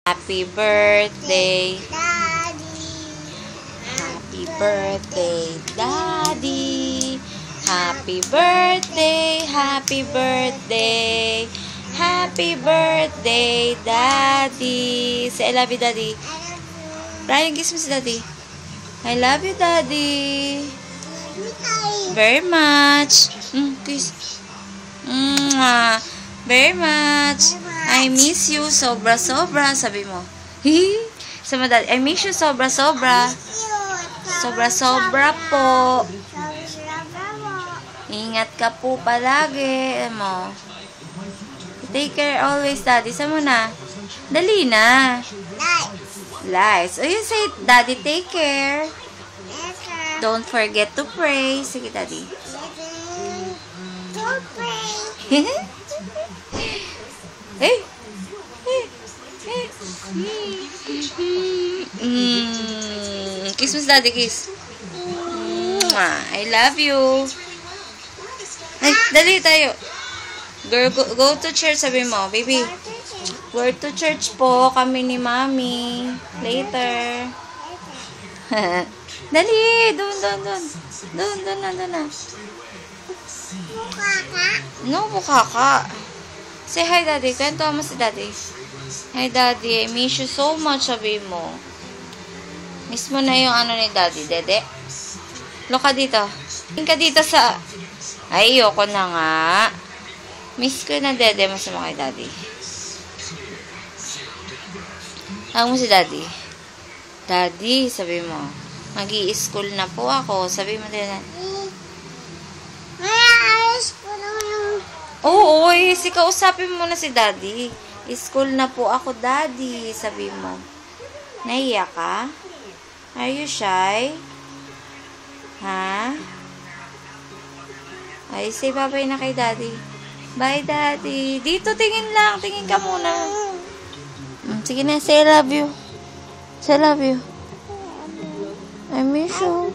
Happy birthday. Daddy. Happy birthday, Daddy. Happy birthday, happy birthday. Happy birthday, Daddy. Say, I love you, Daddy. I love you. Brian, kiss mo si Daddy. I love you, Daddy. Very much. Kiss. Very much. I miss you sobra-sobra. Sabi mo. Sama Daddy. I miss you sobra-sobra. Sobra-sobra po. Ingat ka po palagi. Alam mo. Take care always, Daddy. Sama na. Dali na. Lies. Oh, you say, Daddy, take care. Don't forget to pray. Sige, Daddy. Don't pray. Hey. Kiss mo si Daddy, kiss. I love you. Ay, dali tayo. Girl, go to church, sabi mo. Baby, go to church po. Kami ni Mommy. Later. Dali, doon na. Bukaka. No, bukaka. Say hi, Daddy. Kwento mo si Daddy. Hi, Daddy. I miss you so much, sabi mo. Miss mo na yung ano ni Daddy, Dede. Look ka dito. Tingin ka dito sa... Ay, ayoko na nga. Miss ko na, Dede. Masama kay Daddy. Tawag mo si Daddy. Daddy, sabi mo. Mag-i-school na po ako. Sabi mo din na. Ayos ko na yung... Oo, kausapin mo na si Daddy. School na po ako, Daddy. Sabi mo. Naiyak ka? Are you shy? Ha? Ay, say bye-bye na kay Daddy. Bye, Daddy. Dito, tingin lang. Tingin ka muna. Sige na, say I love you. Say I love you. I miss you.